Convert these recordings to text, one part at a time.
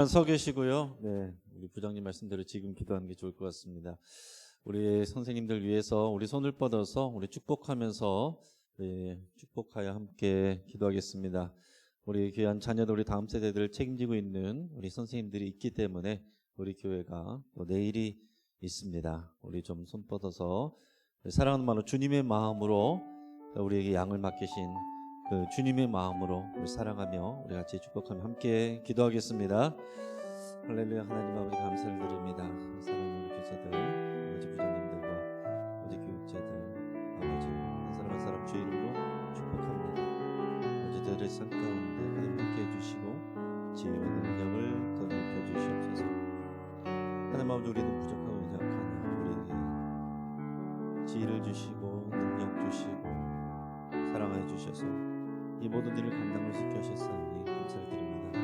서 계시고요. 네, 우리 부장님 말씀대로 지금 기도하는 게 좋을 것 같습니다. 우리 선생님들 위해서 우리 손을 뻗어서 우리 축복하면서 축복하여 함께 기도하겠습니다. 우리 귀한 자녀들, 우리 다음 세대들을 책임지고 있는 우리 선생님들이 있기 때문에 우리 교회가 또 내일이 있습니다. 우리 좀 손 뻗어서 사랑하는 마음으로 주님의 마음으로 우리에게 양을 맡기신 그 주님의 마음으로 우리 사랑하며 우리 같이 축복하며 함께 기도하겠습니다. 할렐루야. 하나님 아버지 감사를 드립니다. 사랑하는 우리 교사들, 아버지 부장님들과 아버지 교육자들, 아버지 한 사람 한 사람 주의 이름으로 축복합니다. 아버지들의 삶 가운데 하나님 함께 해주시고 지혜와 능력을 더 넓혀주시옵소서. 하나님 아버지 우리는 부족하고 연약하니 우리에게 지혜를 주시고 능력 주시고 사랑해 주셔서 이 모든 일을 감당할 수 있게 하셨사오니 감사를 드립니다.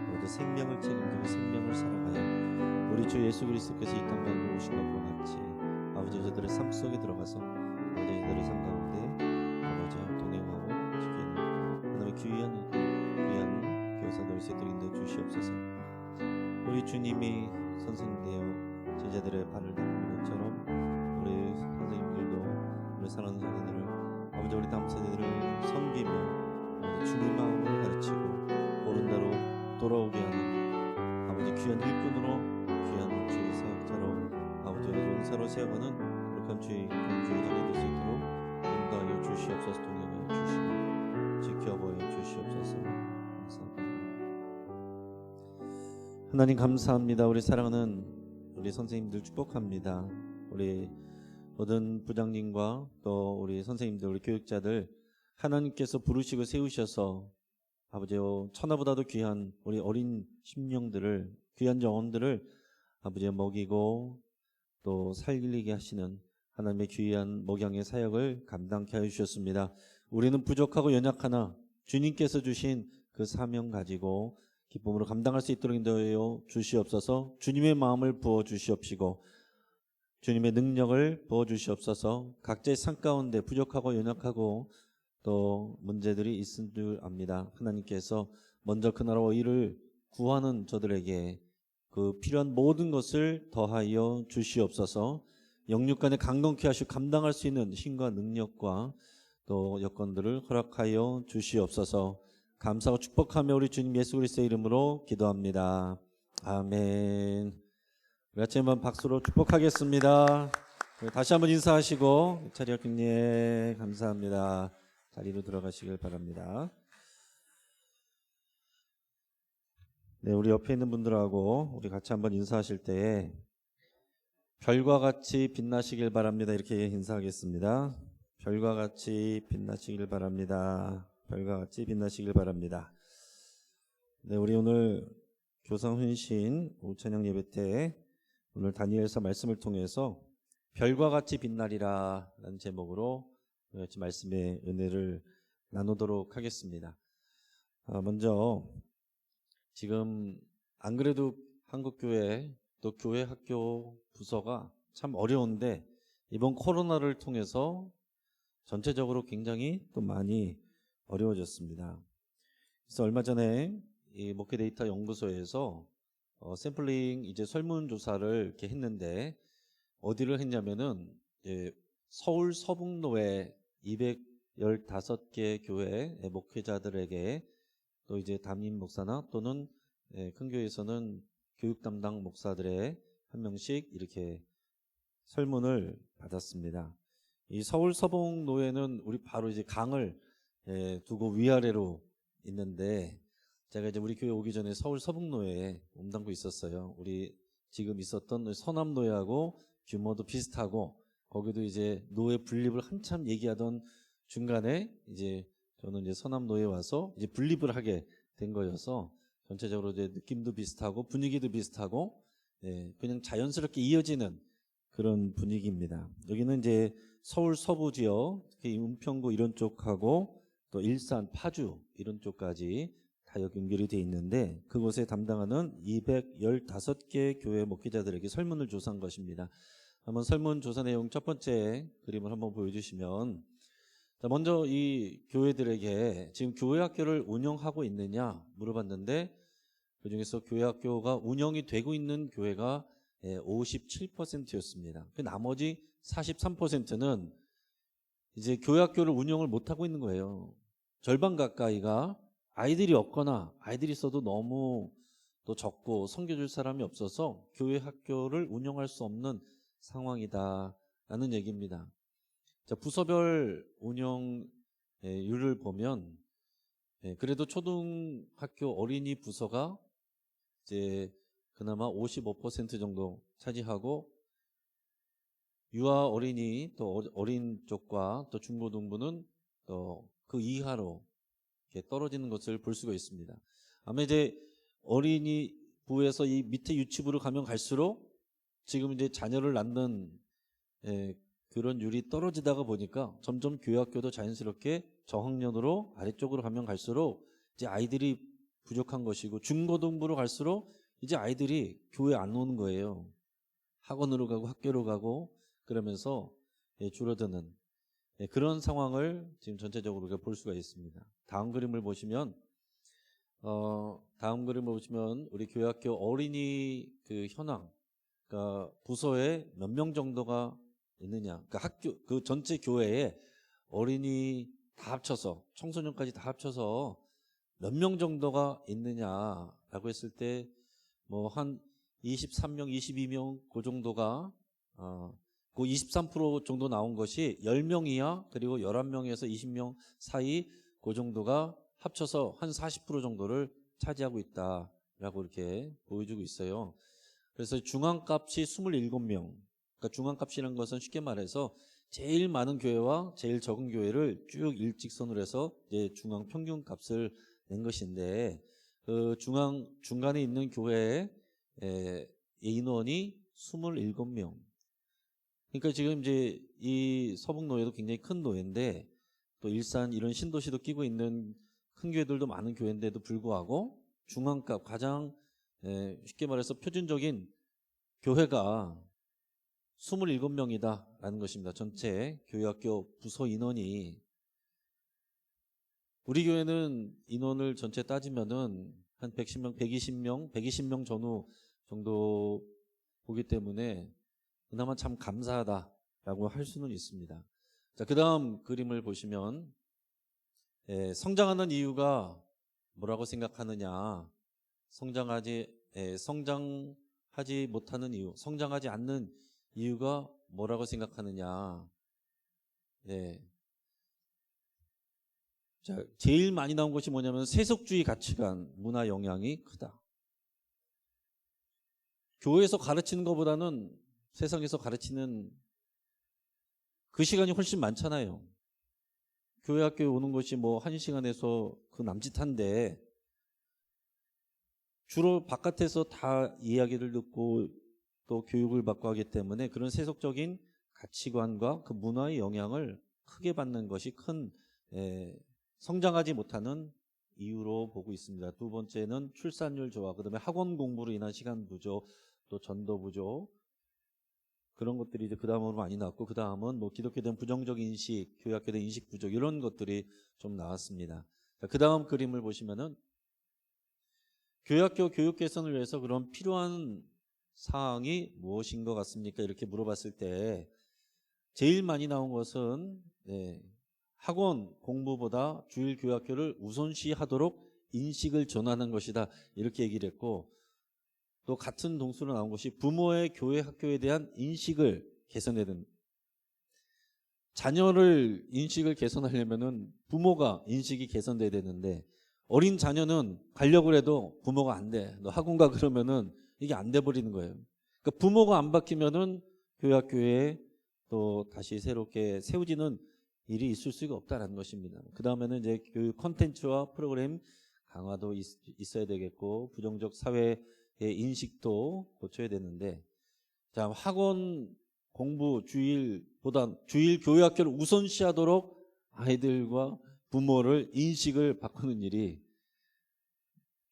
아버지 생명을 책임지고 생명을 살아가요 우리 주 예수 그리스도께서 이 땅 가운데 오신 것과 같이 아버지 저들의 삶 속에 들어가서 아버지 저들의 삶 가운데 아버지와 동행하고 지키는 하나님의 귀한 교사들 세들이 인도해 주시옵소서. 우리 주님이 선생님 되어 제자들의 발을 닦는 것처럼 우리 선생님들도 우리 사랑하는 자녀들을 아버지 우리 다음 세대들을 섬기며 주님의 마음을 가르치고 옳은 대로 돌아오게 하는 아버지 귀한 일꾼으로 귀한 주의 사역자로 아버지 용사로 세워가는 거룩한 주의 자녀 될 수 있도록 인도하여 주시옵소서. 동행하여 주시고 지켜보여 주시옵소서. 감사합니다. 하나님 감사합니다. 우리 사랑하는 우리 선생님들 축복합니다. 우리 모든 부장님과 또 우리 선생님들, 우리 교육자들 하나님께서 부르시고 세우셔서 아버지요 천하보다도 귀한 우리 어린 심령들을 귀한 영혼들을 아버지가 먹이고 또 살리게 하시는 하나님의 귀한 목양의 사역을 감당케 하여 주셨습니다. 우리는 부족하고 연약하나 주님께서 주신 그 사명 가지고 기쁨으로 감당할 수 있도록 인도하여 주시옵소서. 주님의 마음을 부어 주시옵시고 주님의 능력을 부어주시옵소서. 각자의 삶 가운데 부족하고 연약하고 또 문제들이 있을 줄 압니다. 하나님께서 먼저 그 나라와 의를 구하는 저들에게 그 필요한 모든 것을 더하여 주시옵소서. 영육간에 강건케 하시고 감당할 수 있는 힘과 능력과 또 여건들을 허락하여 주시옵소서. 감사하고 축복하며 우리 주님 예수 그리스도의 이름으로 기도합니다. 아멘. 우리 같이 한번 박수로 축복하겠습니다. 다시 한번 인사하시고 자리에 예, 감사합니다. 자리로 들어가시길 바랍니다. 네, 우리 옆에 있는 분들하고 우리 같이 한번 인사하실 때 별과 같이 빛나시길 바랍니다. 이렇게 인사하겠습니다. 별과 같이 빛나시길 바랍니다. 별과 같이 빛나시길 바랍니다. 네, 우리 오늘 교상훈신 우찬양 예배 때 오늘 다니엘서 말씀을 통해서 별과 같이 빛나리라 라는 제목으로 같이 말씀의 은혜를 나누도록 하겠습니다. 먼저 지금 안 그래도 한국교회 또 교회 학교 부서가 참 어려운데 이번 코로나를 통해서 전체적으로 굉장히 또 많이 어려워졌습니다. 그래서 얼마 전에 이 목회 데이터 연구소에서 샘플링 이제 설문조사를 이렇게 했는데 어디를 했냐면은 서울 서북로에 215개 교회 목회자들에게 또 이제 담임 목사나 또는 큰 교회에서는 교육 담당 목사들의 한 명씩 이렇게 설문을 받았습니다. 이 서울 서북로에는 우리 바로 이제 강을 두고 위아래로 있는데 제가 이제 우리 교회 오기 전에 서울 서북로에 몸담고 있었어요. 우리 지금 있었던 서남노예하고 규모도 비슷하고 거기도 이제 노예 분립을 한참 얘기하던 중간에 이제 저는 이제 서남노예에 와서 이제 분립을 하게 된 거여서 전체적으로 이제 느낌도 비슷하고 분위기도 비슷하고 그냥 자연스럽게 이어지는 그런 분위기입니다. 여기는 이제 서울 서부 지역, 특히 은평구 이런 쪽하고 또 일산, 파주 이런 쪽까지 다 여기 연결이 되어 있는데 그곳에 담당하는 215개 교회 목회자들에게 설문을 조사한 것입니다. 한번 설문조사 내용 첫 번째 그림을 한번 보여주시면 먼저 이 교회들에게 지금 교회 학교를 운영하고 있느냐 물어봤는데 그중에서 교회 학교가 운영이 되고 있는 교회가 57%였습니다. 그 나머지 43%는 이제 교회 학교를 운영을 못하고 있는 거예요. 절반 가까이가 아이들이 없거나 아이들이 있어도 너무 또 적고 섬겨줄 사람이 없어서 교회 학교를 운영할 수 없는 상황이다라는 얘기입니다. 자, 부서별 운영률을 보면 그래도 초등학교 어린이 부서가 이제 그나마 55% 정도 차지하고 유아 어린이 또 어린 쪽과 또 중고등부는 또 그 이하로 이렇게 떨어지는 것을 볼 수가 있습니다. 아마 이제 어린이부에서 이 밑에 유치부로 가면 갈수록 지금 이제 자녀를 낳는 그런 율이 떨어지다가 보니까 점점 교회학교도 자연스럽게 저학년으로 아래쪽으로 가면 갈수록 이제 아이들이 부족한 것이고 중고등부로 갈수록 이제 아이들이 교회 안 오는 거예요. 학원으로 가고 학교로 가고 그러면서 줄어드는 그런 상황을 지금 전체적으로 우리가 볼 수가 있습니다. 다음 그림을 보시면 우리 교회학교 어린이 그 현황, 그러니까 부서에 몇 명 정도가 있느냐, 그러니까 학교 그 전체 교회에 어린이 다 합쳐서 청소년까지 다 합쳐서 몇 명 정도가 있느냐라고 했을 때 뭐 한 23명, 22명 그 정도가 그 23% 정도 나온 것이 10명 이하 그리고 11명에서 20명 사이 그 정도가 합쳐서 한 40% 정도를 차지하고 있다라고 이렇게 보여주고 있어요. 그래서 중앙값이 27명. 그러니까 중앙값이라는 것은 쉽게 말해서 제일 많은 교회와 제일 적은 교회를 쭉 일직선으로 해서 이제 중앙 평균 값을 낸 것인데 그 중간에 있는 교회의 인원이 27명. 그러니까 지금 이제 이 서북노예도 굉장히 큰 노예인데 또 일산 이런 신도시도 끼고 있는 큰 교회들도 많은 교회인데도 불구하고 중앙값 가장 쉽게 말해서 표준적인 교회가 27명이다라는 것입니다. 전체 교회학교 부서 인원이 우리 교회는 인원을 전체 따지면은 한 120명 전후 정도 보기 때문에 그나마 참 감사하다라고 할 수는 있습니다. 자, 그 다음 그림을 보시면 성장하는 이유가 뭐라고 생각하느냐, 성장하지 못하는 이유, 성장하지 않는 이유가 뭐라고 생각하느냐. 자, 제일 많이 나온 것이 뭐냐면 세속주의 가치관, 문화 영향이 크다. 교회에서 가르치는 것보다는 세상에서 가르치는 그 시간이 훨씬 많잖아요. 교회 학교에 오는 것이 뭐 1시간에서 그 남짓한데 주로 바깥에서 다 이야기를 듣고 또 교육을 받고 하기 때문에 그런 세속적인 가치관과 그 문화의 영향을 크게 받는 것이 큰 성장하지 못하는 이유로 보고 있습니다. 두 번째는 출산율 저하, 그다음에 학원 공부로 인한 시간 부족, 또 전도 부족, 그런 것들이 이제 그 다음으로 많이 나왔고, 그 다음은 뭐 기독교에 대한 부정적 인식, 교회학교에 대한 인식 부족, 이런 것들이 좀 나왔습니다. 그 다음 그림을 보시면은 교회학교 교육 개선을 위해서 그런 필요한 사항이 무엇인 것 같습니까? 이렇게 물어봤을 때 제일 많이 나온 것은 학원 공부보다 주일 교회학교를 우선시하도록 인식을 전하는 것이다, 이렇게 얘기를 했고, 또 같은 동수로 나온 것이 부모의 교회 학교에 대한 인식을 개선해야 된다. 자녀를 인식을 개선하려면은 부모가 인식이 개선돼야 되는데 어린 자녀는 가려고 해도 부모가 안 돼. 너 학원 가 그러면은 이게 안 돼 버리는 거예요. 그러니까 부모가 안 바뀌면은 교회 학교에 또 다시 새롭게 세워지는 일이 있을 수가 없다라는 것입니다. 그 다음에는 이제 교육 콘텐츠와 프로그램 강화도 있어야 되겠고, 부정적 사회의 인식도 고쳐야 되는데, 자, 학원 공부 주일보다 주일 교회 학교를 우선시하도록 아이들과 부모를 인식을 바꾸는 일이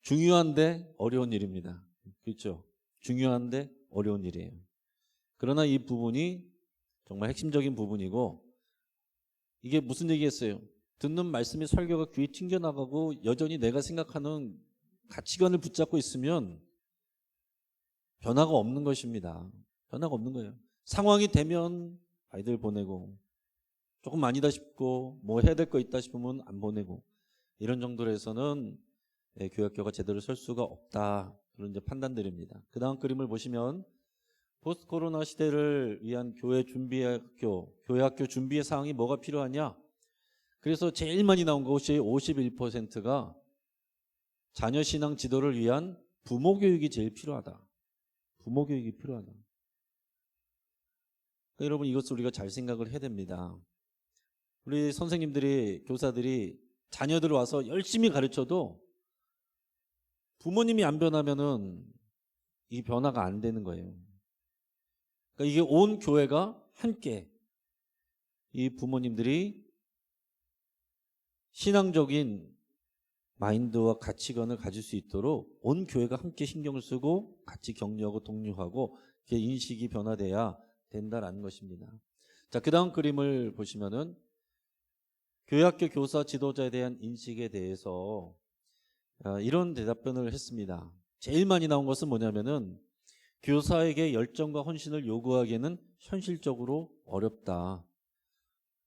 중요한데 어려운 일입니다. 그렇죠? 중요한데 어려운 일이에요. 그러나 이 부분이 정말 핵심적인 부분이고, 이게 무슨 얘기겠어요? 듣는 말씀이 설교가 귀에 튕겨나가고 여전히 내가 생각하는 가치관을 붙잡고 있으면 변화가 없는 것입니다. 변화가 없는 거예요. 상황이 되면 아이들 보내고, 조금 아니다 싶고 뭐 해야 될 거 있다 싶으면 안 보내고, 이런 정도로 해서는 교회학교가 제대로 설 수가 없다, 그런 이제 판단들입니다. 그 다음 그림을 보시면 포스트 코로나 시대를 위한 교회학교 준비의 사항이 뭐가 필요하냐. 그래서 제일 많이 나온 것이 51%가 자녀 신앙 지도를 위한 부모 교육이 제일 필요하다. 부모 교육이 필요하다. 그러니까 여러분, 이것을 우리가 잘 생각을 해야 됩니다. 우리 선생님들이, 교사들이 자녀들 와서 열심히 가르쳐도 부모님이 안 변하면은 이 변화가 안 되는 거예요. 그러니까 이게 온 교회가 함께, 이 부모님들이 신앙적인 마인드와 가치관을 가질 수 있도록 온 교회가 함께 신경을 쓰고 같이 격려하고 독려하고, 이렇게 인식이 변화돼야 된다라는 것입니다. 자, 그 다음 그림을 보시면은 교회학교 교사 지도자에 대한 인식에 대해서 이런 대답변을 했습니다. 제일 많이 나온 것은 뭐냐면은 교사에게 열정과 헌신을 요구하기에는 현실적으로 어렵다.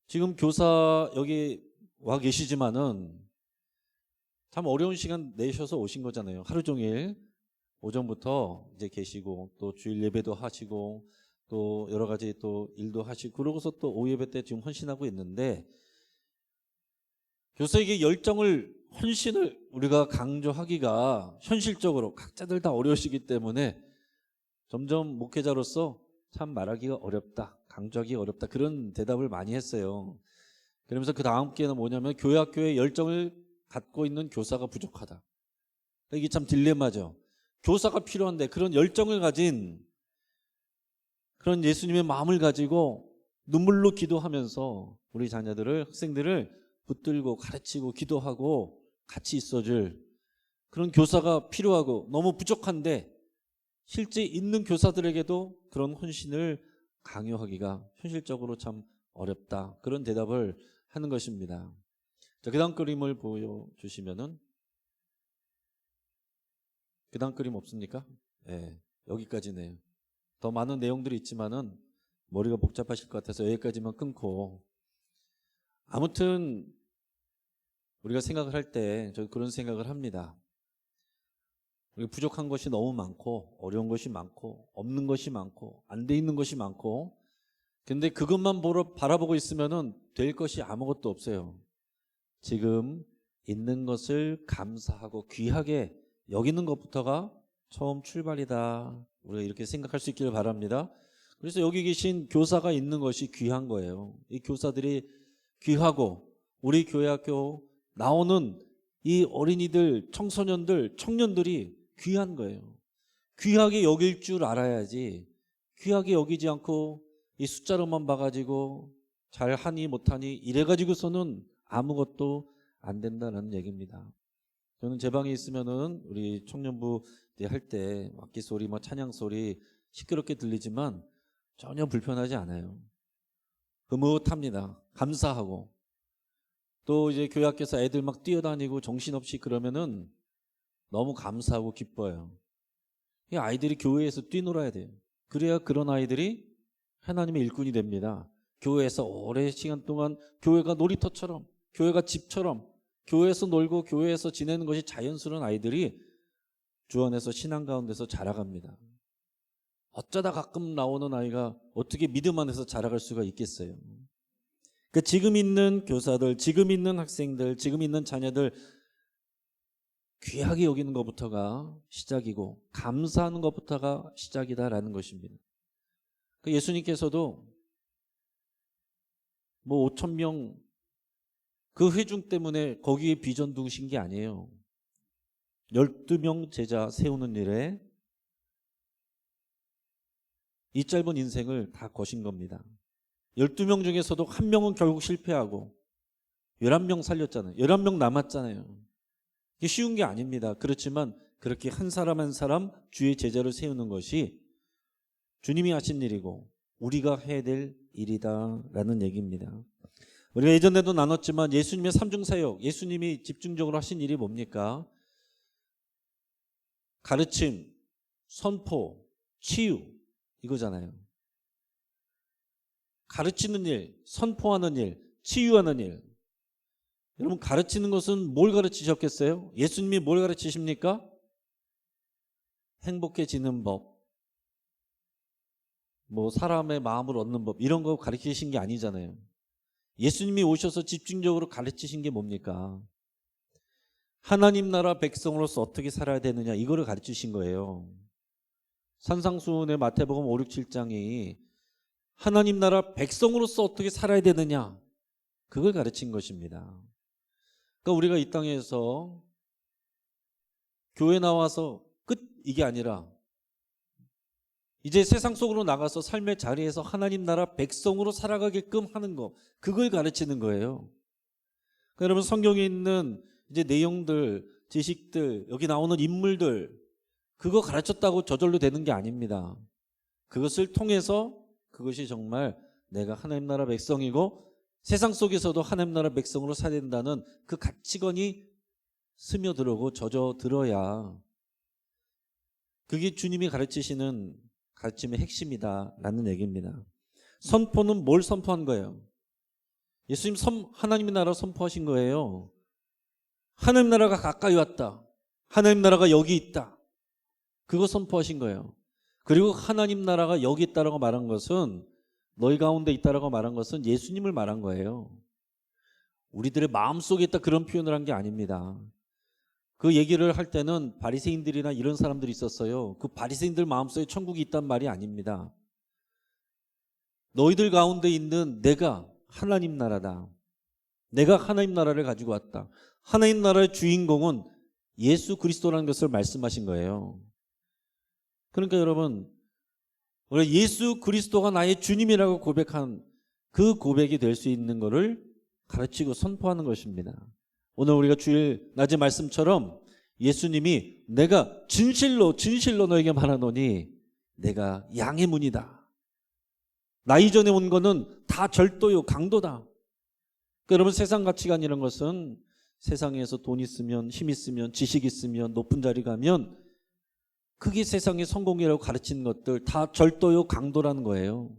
지금 교사 여기 와 계시지만은 참 어려운 시간 내셔서 오신 거잖아요. 하루 종일 오전부터 이제 계시고, 또 주일 예배도 하시고, 또 여러 가지 또 일도 하시고, 그러고서 또 오후 예배 때 지금 헌신하고 있는데, 교사에게 열정을, 헌신을 우리가 강조하기가 현실적으로 각자들 다 어려우시기 때문에 점점 목회자로서 참 말하기가 어렵다, 강조하기 어렵다, 그런 대답을 많이 했어요. 그러면서 그 다음 기회는 뭐냐면 교회학교에 열정을 갖고 있는 교사가 부족하다. 이게 참 딜레마죠. 교사가 필요한데 그런 열정을 가진, 그런 예수님의 마음을 가지고 눈물로 기도하면서 우리 자녀들을, 학생들을 붙들고 가르치고 기도하고 같이 있어줄 그런 교사가 필요하고, 너무 부족한데 실제 있는 교사들에게도 그런 헌신을 강요하기가 현실적으로 참 어렵다, 그런 대답을 하는 것입니다. 자, 그 다음 그림을 보여주시면은, 그 다음 그림 없습니까? 네, 여기까지네요. 더 많은 내용들이 있지만은 머리가 복잡하실 것 같아서 여기까지만 끊고, 아무튼 우리가 생각을 할 때 저 그런 생각을 합니다. 우리가 부족한 것이 너무 많고, 어려운 것이 많고, 없는 것이 많고, 안 돼 있는 것이 많고, 근데 그것만 바라보고 있으면은 될 것이 아무것도 없어요. 지금 있는 것을 감사하고 귀하게 여기는 것부터가 처음 출발이다, 우리가 이렇게 생각할 수 있기를 바랍니다. 그래서 여기 계신 교사가 있는 것이 귀한 거예요. 이 교사들이 귀하고, 우리 교회학교 나오는 이 어린이들, 청소년들, 청년들이 귀한 거예요. 귀하게 여길 줄 알아야지, 귀하게 여기지 않고 이 숫자로만 봐가지고 잘하니 못하니 이래가지고서는 아무것도 안 된다는 얘기입니다. 저는 제 방에 있으면은 우리 청년부 할 때 악기 소리, 뭐 찬양 소리 시끄럽게 들리지만 전혀 불편하지 않아요. 흐뭇합니다. 감사하고, 또 이제 교회 학교에서 애들 막 뛰어다니고 정신없이 그러면은 너무 감사하고 기뻐요. 이 아이들이 교회에서 뛰놀아야 돼요. 그래야 그런 아이들이 하나님의 일꾼이 됩니다. 교회에서 오랜 시간 동안 교회가 놀이터처럼, 교회가 집처럼, 교회에서 놀고 교회에서 지내는 것이 자연스러운 아이들이 주 안에서 신앙 가운데서 자라갑니다. 어쩌다 가끔 나오는 아이가 어떻게 믿음 안에서 자라갈 수가 있겠어요? 그러니까 지금 있는 교사들, 지금 있는 학생들, 지금 있는 자녀들 귀하게 여기는 것부터가 시작이고, 감사하는 것부터가 시작이다라는 것입니다. 예수님께서도 뭐 5,000명 그 회중 때문에 거기에 비전 두신 게 아니에요. 12명 제자 세우는 일에 이 짧은 인생을 다 거신 겁니다. 12명 중에서도 한 명은 결국 실패하고 11명 살렸잖아요. 11명 남았잖아요. 이게 쉬운 게 아닙니다. 그렇지만 그렇게 한 사람 한 사람 주의 제자를 세우는 것이 주님이 하신 일이고 우리가 해야 될 일이다라는 얘기입니다. 우리가 예전에도 나눴지만 예수님의 삼중사역, 예수님이 집중적으로 하신 일이 뭡니까? 가르침, 선포, 치유 이거잖아요. 가르치는 일, 선포하는 일, 치유하는 일. 여러분 가르치는 것은 뭘 가르치셨겠어요? 예수님이 뭘 가르치십니까? 행복해지는 법, 뭐 사람의 마음을 얻는 법 이런 거 가르치신 게 아니잖아요. 예수님이 오셔서 집중적으로 가르치신 게 뭡니까? 하나님 나라 백성으로서 어떻게 살아야 되느냐 이거를 가르치신 거예요. 산상수훈의 마태복음 5, 6, 7장이 하나님 나라 백성으로서 어떻게 살아야 되느냐 그걸 가르친 것입니다. 그러니까 우리가 이 땅에서 교회 나와서 끝 이게 아니라 이제 세상 속으로 나가서 삶의 자리에서 하나님 나라 백성으로 살아가게끔 하는 거 그걸 가르치는 거예요. 그러니까 여러분 성경에 있는 이제 내용들, 지식들, 여기 나오는 인물들 그거 가르쳤다고 저절로 되는 게 아닙니다. 그것을 통해서 그것이 정말 내가 하나님 나라 백성이고 세상 속에서도 하나님 나라 백성으로 살아야 된다는 그 가치관이 스며들고 젖어들어야 그게 주님이 가르치시는 가르침의 핵심이다라는 얘기입니다. 선포는 뭘 선포한 거예요? 예수님 하나님의 나라 선포하신 거예요. 하나님 나라가 가까이 왔다. 하나님 나라가 여기 있다. 그거 선포하신 거예요. 그리고 하나님 나라가 여기 있다라고 말한 것은 너희 가운데 있다라고 말한 것은 예수님을 말한 거예요. 우리들의 마음속에 있다 그런 표현을 한 게 아닙니다. 그 얘기를 할 때는 바리새인들이나 이런 사람들이 있었어요. 그 바리새인들 마음속에 천국이 있단 말이 아닙니다. 너희들 가운데 있는 내가 하나님 나라다. 내가 하나님 나라를 가지고 왔다. 하나님 나라의 주인공은 예수 그리스도라는 것을 말씀하신 거예요. 그러니까 여러분 우리 예수 그리스도가 나의 주님이라고 고백한 그 고백이 될 수 있는 것을 가르치고 선포하는 것입니다. 오늘 우리가 주일 낮의 말씀처럼 예수님이 내가 진실로 너에게 말하노니 내가 양의 문이다. 나 이전에 온 거는 다 절도요 강도다. 그러니까 여러분 세상 가치관이라는 것은 세상에서 돈 있으면 힘 있으면 지식 있으면 높은 자리 가면 그게 세상의 성공이라고 가르치는 것들 다 절도요 강도라는 거예요.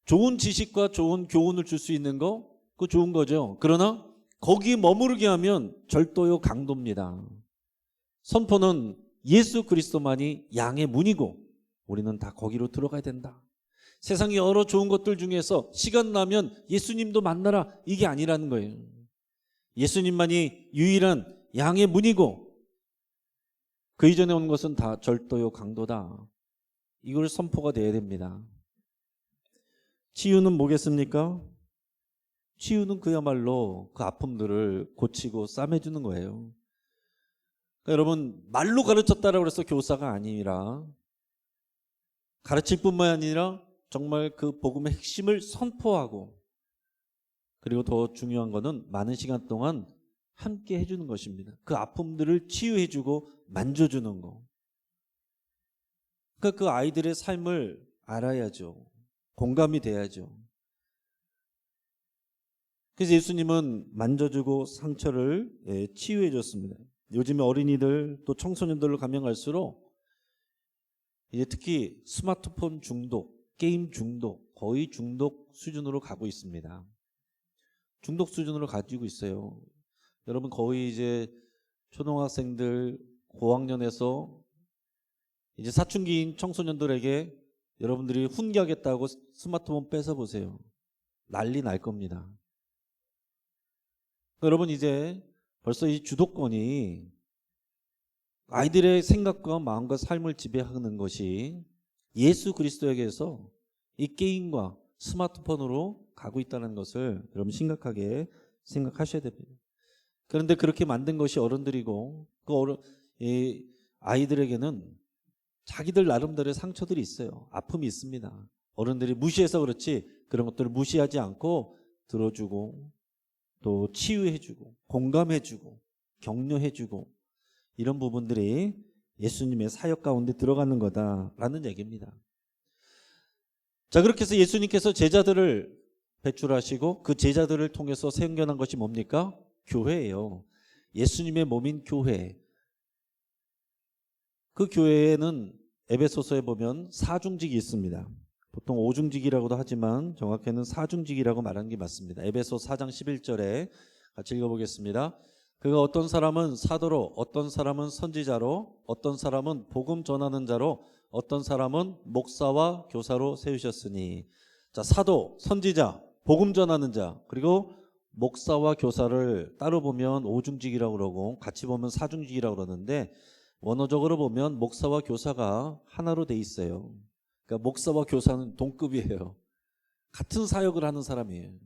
좋은 지식과 좋은 교훈을 줄 수 있는 거 그거 좋은 거죠. 그러나 거기에 머무르게 하면 절도요 강도입니다. 선포는 예수 그리스도만이 양의 문이고 우리는 다 거기로 들어가야 된다. 세상에 여러 좋은 것들 중에서 시간 나면 예수님도 만나라 이게 아니라는 거예요. 예수님만이 유일한 양의 문이고 그 이전에 온 것은 다 절도요 강도다. 이걸 선포가 돼야 됩니다. 치유는 뭐겠습니까? 치유는 그야말로 그 아픔들을 고치고 싸매주는 거예요. 그러니까 여러분 말로 가르쳤다라고 해서 교사가 아니라 가르칠 뿐만 아니라 정말 그 복음의 핵심을 선포하고 그리고 더 중요한 거는 많은 시간 동안 함께 해주는 것입니다. 그 아픔들을 치유해주고 만져주는 거. 그러니까 그 아이들의 삶을 알아야죠. 공감이 돼야죠. 그래서 예수님은 만져주고 상처를 치유해 줬습니다. 요즘에 어린이들 또 청소년들로 가면 갈수록 이제 특히 스마트폰 중독, 게임 중독, 거의 중독 수준으로 가고 있습니다. 중독 수준으로 가지고 있어요. 여러분 거의 이제 초등학생들 고학년에서 이제 사춘기인 청소년들에게 여러분들이 훈계하겠다고 스마트폰 뺏어보세요. 난리 날 겁니다. 여러분 이제 벌써 이 주도권이 아이들의 생각과 마음과 삶을 지배하는 것이 예수 그리스도에게서 이 게임과 스마트폰으로 가고 있다는 것을 여러분 심각하게 생각하셔야 됩니다. 그런데 그렇게 만든 것이 어른들이고 이 아이들에게는 자기들 나름대로의 상처들이 있어요. 아픔이 있습니다. 어른들이 무시해서 그렇지 그런 것들을 무시하지 않고 들어주고 또 치유해주고 공감해주고 격려해주고 이런 부분들이 예수님의 사역 가운데 들어가는 거다라는 얘기입니다. 자, 그렇게 해서 예수님께서 제자들을 배출하시고 그 제자들을 통해서 생겨난 것이 뭡니까? 교회예요. 예수님의 몸인 교회. 그 교회에는 에베소서에 보면 사중직이 있습니다. 보통 오중직이라고도 하지만 정확히는 사중직이라고 말하는 게 맞습니다. 에베소 4장 11절에 같이 읽어보겠습니다. 그가 어떤 사람은 사도로, 어떤 사람은 선지자로, 어떤 사람은 복음 전하는 자로, 어떤 사람은 목사와 교사로 세우셨으니. 자, 사도, 선지자, 복음 전하는 자, 그리고 목사와 교사를 따로 보면 오중직이라고 그러고 같이 보면 사중직이라고 그러는데, 원어적으로 보면 목사와 교사가 하나로 돼 있어요. 그러니까 목사와 교사는 동급이에요. 같은 사역을 하는 사람이에요.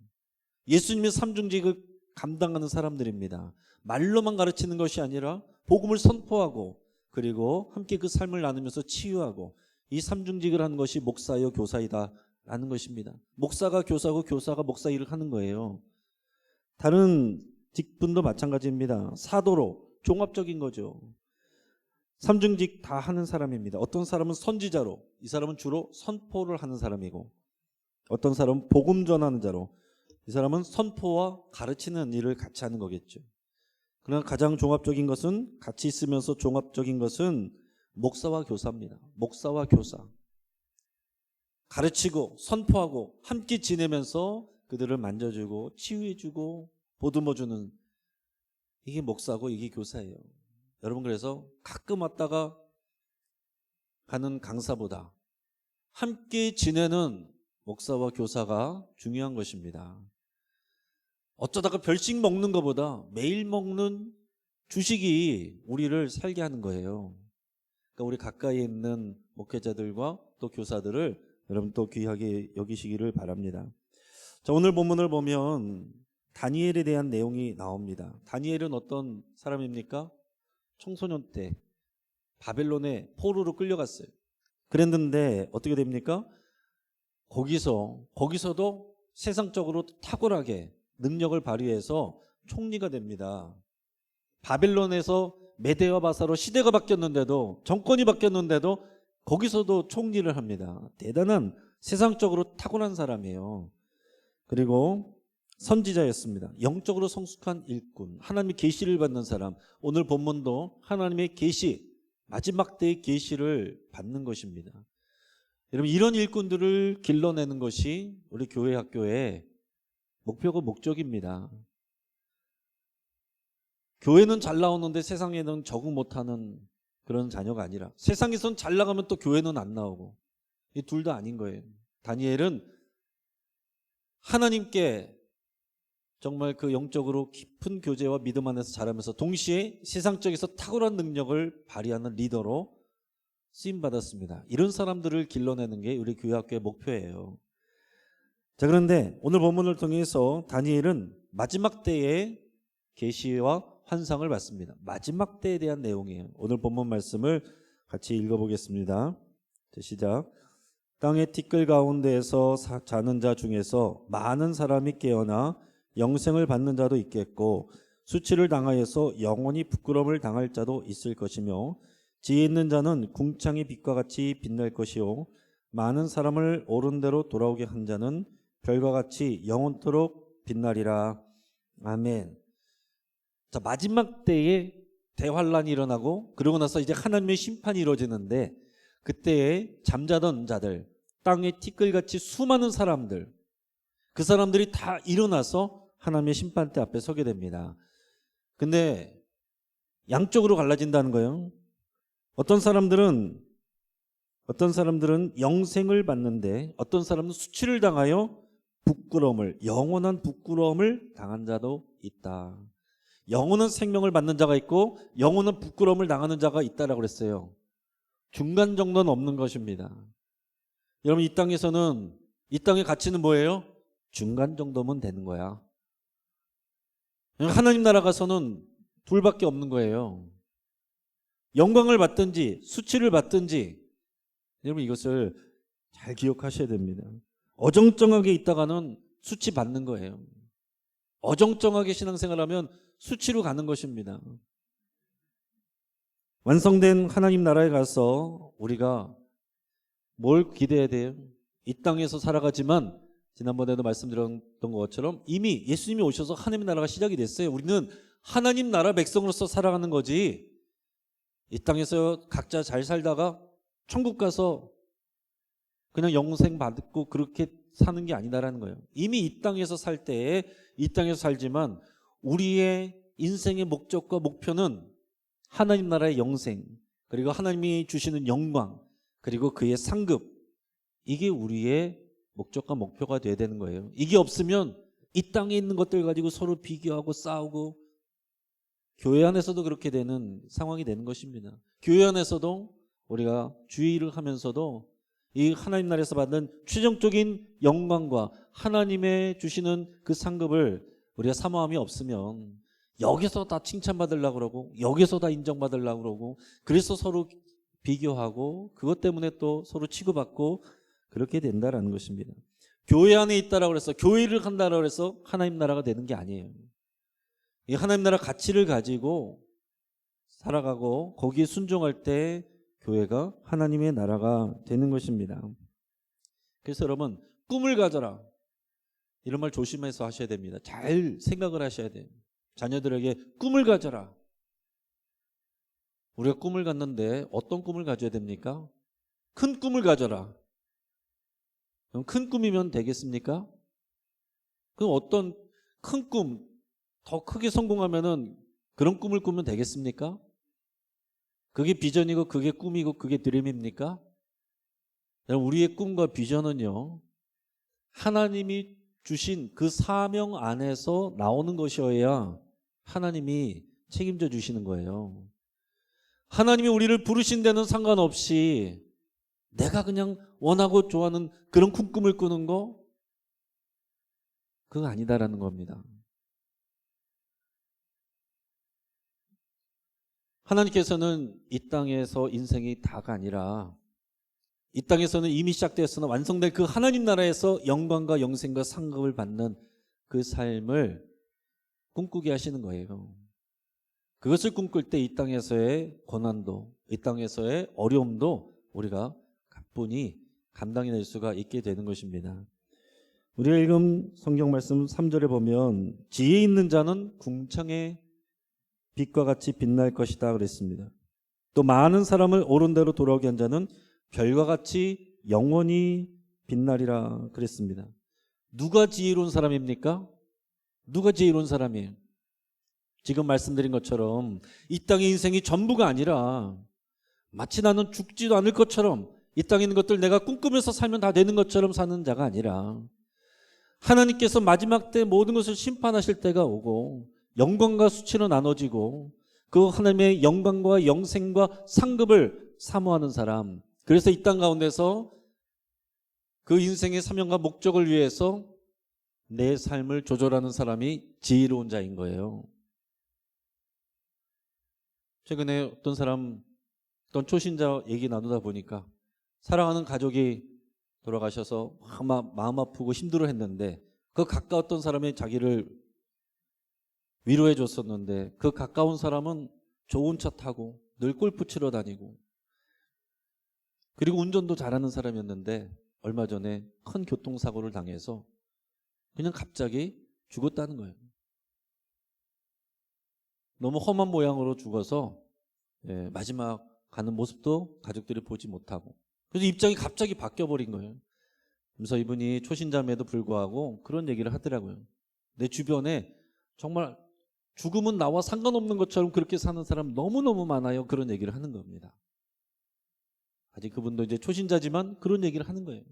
예수님의 삼중직을 감당하는 사람들입니다. 말로만 가르치는 것이 아니라 복음을 선포하고 그리고 함께 그 삶을 나누면서 치유하고, 이 삼중직을 하는 것이 목사요 교사이다라는 것입니다. 목사가 교사고 교사가 목사 일을 하는 거예요. 다른 직분도 마찬가지입니다. 사도로 종합적인 거죠. 삼중직 다 하는 사람입니다. 어떤 사람은 선지자로, 이 사람은 주로 선포를 하는 사람이고, 어떤 사람은 복음 전하는 자로, 이 사람은 선포와 가르치는 일을 같이 하는 거겠죠. 그러나 가장 종합적인 것은, 같이 있으면서 종합적인 것은 목사와 교사입니다. 목사와 교사. 가르치고 선포하고 함께 지내면서 그들을 만져주고 치유해주고 보듬어주는, 이게 목사고 이게 교사예요. 여러분, 그래서 가끔 왔다가 가는 강사보다 함께 지내는 목사와 교사가 중요한 것입니다. 어쩌다가 별식 먹는 것보다 매일 먹는 주식이 우리를 살게 하는 거예요. 그러니까 우리 가까이에 있는 목회자들과 또 교사들을 여러분 또 귀하게 여기시기를 바랍니다. 자, 오늘 본문을 보면 다니엘에 대한 내용이 나옵니다. 다니엘은 어떤 사람입니까? 청소년 때 바벨론에 포로로 끌려갔어요. 그랬는데 어떻게 됩니까? 거기서도 세상적으로 탁월하게 능력을 발휘해서 총리가 됩니다. 바벨론에서 메대와 바사로 시대가 바뀌었는데도, 정권이 바뀌었는데도 거기서도 총리를 합니다. 대단한 세상적으로 탁월한 사람이에요. 그리고 선지자였습니다. 영적으로 성숙한 일꾼, 하나님의 계시를 받는 사람. 오늘 본문도 하나님의 계시, 마지막 때의 계시를 받는 것입니다. 여러분, 이런 일꾼들을 길러내는 것이 우리 교회 학교의 목표고 목적입니다. 교회는 잘 나오는데 세상에는 적응 못하는 그런 자녀가 아니라, 세상에선 잘 나가면 또 교회는 안 나오고, 이 둘 다 아닌 거예요. 다니엘은 하나님께 정말 그 영적으로 깊은 교제와 믿음 안에서 자라면서 동시에 세상적에서 탁월한 능력을 발휘하는 리더로 쓰임받았습니다. 이런 사람들을 길러내는 게 우리 교회학교의 목표예요. 자, 그런데 오늘 본문을 통해서 다니엘은 마지막 때의 계시와 환상을 받습니다. 마지막 때에 대한 내용이에요. 오늘 본문 말씀을 같이 읽어보겠습니다. 시작. 땅의 티끌 가운데에서 자는 자 중에서 많은 사람이 깨어나 영생을 받는 자도 있겠고, 수치를 당하여서 영원히 부끄러움을 당할 자도 있을 것이며, 지혜 있는 자는 궁창의 빛과 같이 빛날 것이요, 많은 사람을 옳은 대로 돌아오게 한 자는 별과 같이 영원토록 빛나리라. 아멘. 자, 마지막 때에 대환란이 일어나고, 그러고 나서 이제 하나님의 심판이 이루어지는데, 그때에 잠자던 자들, 땅의 티끌같이 수많은 사람들, 그 사람들이 다 일어나서 하나님의 심판대 앞에 서게 됩니다. 근데 양쪽으로 갈라진다는 거예요. 어떤 사람들은 영생을 받는데, 어떤 사람은 수치를 당하여 영원한 부끄러움을 당한 자도 있다. 영원한 생명을 받는 자가 있고 영원한 부끄러움을 당하는 자가 있다라고 그랬어요. 중간 정도는 없는 것입니다. 여러분, 이 땅의 가치는 뭐예요? 중간 정도면 되는 거야. 하나님 나라 가서는 둘밖에 없는 거예요. 영광을 받든지 수치를 받든지. 여러분, 이것을 잘 기억하셔야 됩니다. 어정쩡하게 있다가는 수치 받는 거예요. 어정쩡하게 신앙생활하면 수치로 가는 것입니다. 완성된 하나님 나라에 가서 우리가 뭘 기대해야 돼요? 이 땅에서 살아가지만 지난번에도 말씀드렸던 것처럼 이미 예수님이 오셔서 하나님의 나라가 시작이 됐어요. 우리는 하나님 나라 백성으로서 살아가는 거지, 이 땅에서 각자 잘 살다가 천국 가서 그냥 영생 받고 그렇게 사는 게 아니다라는 거예요. 이미 이 땅에서 살 때에 이 땅에서 살지만 우리의 인생의 목적과 목표는 하나님 나라의 영생, 그리고 하나님이 주시는 영광, 그리고 그의 상급, 이게 우리의 목적과 목표가 돼야 되는 거예요. 이게 없으면 이 땅에 있는 것들 가지고 서로 비교하고 싸우고, 교회 안에서도 그렇게 되는 상황이 되는 것입니다. 교회 안에서도 우리가 주의를 하면서도 이 하나님 나라에서 받는 최종적인 영광과 하나님의 주시는 그 상급을 우리가 사모함이 없으면 여기서 다 칭찬받으려고 그러고 여기서 다 인정받으려고 그러고, 그래서 서로 비교하고 그것 때문에 또 서로 치고받고 그렇게 된다라는 것입니다. 교회 안에 있다라고 해서, 교회를 한다라고 해서 하나님 나라가 되는 게 아니에요. 이 하나님 나라 가치를 가지고 살아가고 거기에 순종할 때 교회가 하나님의 나라가 되는 것입니다. 그래서 여러분, 꿈을 가져라, 이런 말 조심해서 하셔야 됩니다. 잘 생각을 하셔야 돼요. 자녀들에게 꿈을 가져라. 우리가 꿈을 갖는데 어떤 꿈을 가져야 됩니까? 큰 꿈을 가져라. 그럼 큰 꿈이면 되겠습니까? 그럼 어떤 큰 꿈, 더 크게 성공하면은 그런 꿈을 꾸면 되겠습니까? 그게 비전이고 그게 꿈이고 그게 드림입니까? 우리의 꿈과 비전은요, 하나님이 주신 그 사명 안에서 나오는 것이어야 하나님이 책임져 주시는 거예요. 하나님이 우리를 부르신 데는 상관없이 내가 그냥 원하고 좋아하는 그런 꿈을 꾸는 거, 그거 아니다라는 겁니다. 하나님께서는 이 땅에서 인생이 다가 아니라 이 땅에서는 이미 시작되었으나 완성될 그 하나님 나라에서 영광과 영생과 상급을 받는 그 삶을 꿈꾸게 하시는 거예요. 그것을 꿈꿀 때 이 땅에서의 고난도, 이 땅에서의 어려움도 우리가 가뿐히 감당해낼 수가 있게 되는 것입니다. 우리가 읽은 성경 말씀 3절에 보면 지혜 있는 자는 궁창의 빛과 같이 빛날 것이다 그랬습니다. 또 많은 사람을 옳은 대로 돌아오게 한 자는 별과 같이 영원히 빛나리라 그랬습니다. 누가 지혜로운 사람입니까? 누가 지혜로운 사람이에요? 지금 말씀드린 것처럼 이 땅의 인생이 전부가 아니라 마치 나는 죽지도 않을 것처럼 이 땅에 있는 것들 내가 꿈꾸면서 살면 다 되는 것처럼 사는 자가 아니라 하나님께서 마지막 때 모든 것을 심판하실 때가 오고 영광과 수치로 나눠지고 그 하나님의 영광과 영생과 상급을 사모하는 사람, 그래서 이 땅 가운데서 그 인생의 사명과 목적을 위해서 내 삶을 조절하는 사람이 지혜로운 자인 거예요. 최근에 어떤 초신자 얘기 나누다 보니까 사랑하는 가족이 돌아가셔서 마음 아프고 힘들어 했는데, 그 가까웠던 사람이 자기를 위로해 줬었는데 그 가까운 사람은 좋은 차 타고 늘 골프 치러 다니고 그리고 운전도 잘하는 사람이었는데 얼마 전에 큰 교통사고를 당해서 그냥 갑자기 죽었다는 거예요. 너무 험한 모양으로 죽어서 마지막 가는 모습도 가족들이 보지 못하고, 그래서 입장이 갑자기 바뀌어버린 거예요. 그래서 이분이 초신자임에도 불구하고 그런 얘기를 하더라고요. 내 주변에 정말 죽음은 나와 상관없는 것처럼 그렇게 사는 사람 너무너무 많아요. 그런 얘기를 하는 겁니다. 아직 그분도 이제 초신자지만 그런 얘기를 하는 거예요.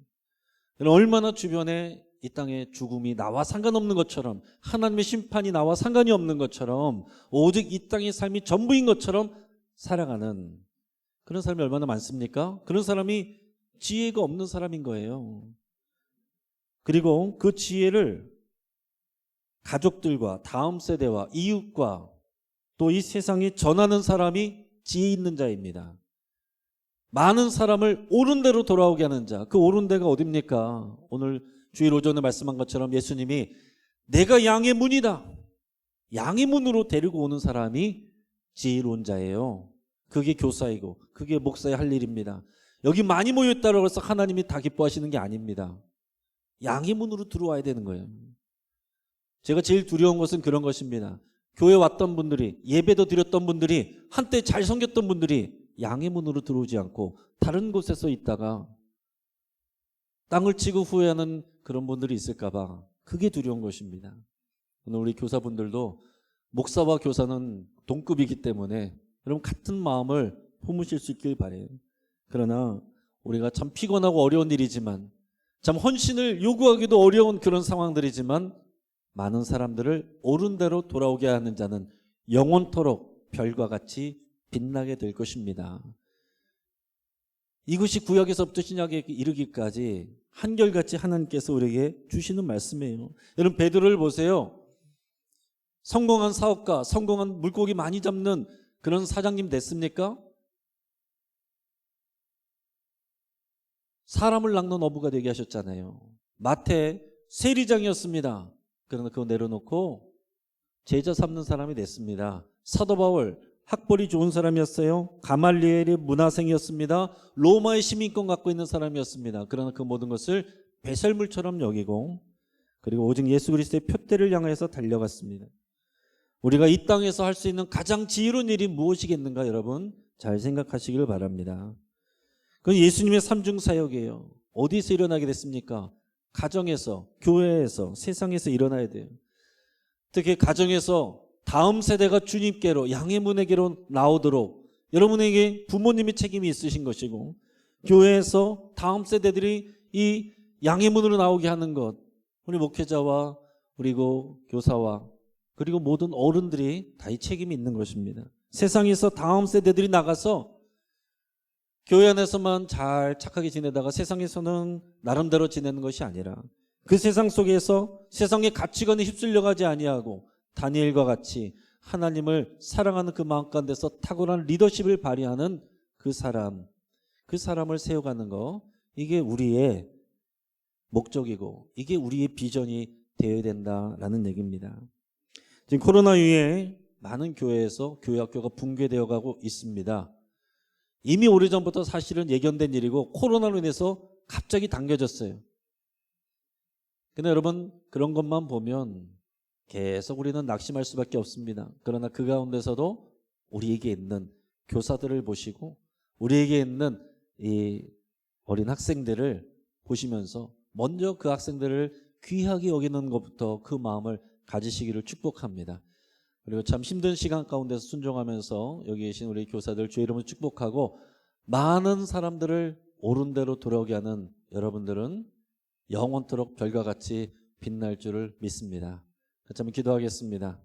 얼마나 주변에 이 땅의 죽음이 나와 상관없는 것처럼, 하나님의 심판이 나와 상관이 없는 것처럼, 오직 이 땅의 삶이 전부인 것처럼 살아가는 그런 사람이 얼마나 많습니까? 그런 사람이 지혜가 없는 사람인 거예요. 그리고 그 지혜를 가족들과 다음 세대와 이웃과 또 이 세상에 전하는 사람이 지혜 있는 자입니다. 많은 사람을 옳은 대로 돌아오게 하는 자, 그 옳은 데가 어딥니까? 오늘 주일 오전에 말씀한 것처럼 예수님이 내가 양의 문이다, 양의 문으로 데리고 오는 사람이 지혜로운 자예요. 그게 교사이고 그게 목사의 할 일입니다. 여기 많이 모였다고 해서 하나님이 다 기뻐하시는 게 아닙니다. 양의 문으로 들어와야 되는 거예요. 제가 제일 두려운 것은 그런 것입니다. 교회 왔던 분들이, 예배도 드렸던 분들이, 한때 잘 섬겼던 분들이 양의 문으로 들어오지 않고 다른 곳에서 있다가 땅을 치고 후회하는 그런 분들이 있을까 봐 그게 두려운 것입니다. 오늘 우리 교사분들도 목사와 교사는 동급이기 때문에 여러분 같은 마음을 품으실 수 있길 바라요. 그러나 우리가 참 피곤하고 어려운 일이지만, 참 헌신을 요구하기도 어려운 그런 상황들이지만, 많은 사람들을 옳은 대로 돌아오게 하는 자는 영원토록 별과 같이 빛나게 될 것입니다. 이것이 구약에서부터 신약에 이르기까지 한결같이 하나님께서 우리에게 주시는 말씀이에요. 여러분 베드로를 보세요. 성공한 사업가, 성공한 물고기 많이 잡는 그런 사장님 됐습니까? 사람을 낚는 어부가 되게 하셨잖아요. 마태 세리장이었습니다. 그러나 그거 내려놓고 제자 삼는 사람이 됐습니다. 사도 바울 학벌이 좋은 사람이었어요. 가말리엘의 문화생이었습니다. 로마의 시민권 갖고 있는 사람이었습니다. 그러나 그 모든 것을 배설물처럼 여기고, 그리고 오직 예수 그리스도의 표대를 향해서 달려갔습니다. 우리가 이 땅에서 할 수 있는 가장 지혜로운 일이 무엇이겠는가, 여러분 잘 생각하시길 바랍니다. 그건 예수님의 삼중 사역이에요. 어디서 일어나게 됐습니까? 가정에서, 교회에서, 세상에서 일어나야 돼요. 특히 가정에서 다음 세대가 주님께로, 양의 문에게로 나오도록 여러분에게 부모님의 책임이 있으신 것이고, 교회에서 다음 세대들이 이 양의 문으로 나오게 하는 것, 우리 목회자와 그리고 교사와 그리고 모든 어른들이 다 이 책임이 있는 것입니다. 세상에서 다음 세대들이 나가서 교회 안에서만 잘 착하게 지내다가 세상에서는 나름대로 지내는 것이 아니라, 그 세상 속에서 세상의 가치관에 휩쓸려가지 아니하고 다니엘과 같이 하나님을 사랑하는 그 마음 가운데서 탁월한 리더십을 발휘하는 그 사람을 세워가는 거, 이게 우리의 목적이고 이게 우리의 비전이 되어야 된다라는 얘기입니다. 지금 코로나 이후에 많은 교회에서 교회학교가 붕괴되어 가고 있습니다. 이미 오래전부터 사실은 예견된 일이고 코로나로 인해서 갑자기 당겨졌어요. 근데 여러분 그런 것만 보면 계속 우리는 낙심할 수밖에 없습니다. 그러나 그 가운데서도 우리에게 있는 교사들을 보시고 우리에게 있는 이 어린 학생들을 보시면서 먼저 그 학생들을 귀하게 여기는 것부터 그 마음을 가지시기를 축복합니다. 그리고 참 힘든 시간 가운데서 순종하면서 여기 계신 우리 교사들 주의 이름으로 축복하고, 많은 사람들을 옳은 대로 돌아오게 하는 여러분들은 영원토록 별과 같이 빛날 줄을 믿습니다. 같이 한번 기도하겠습니다.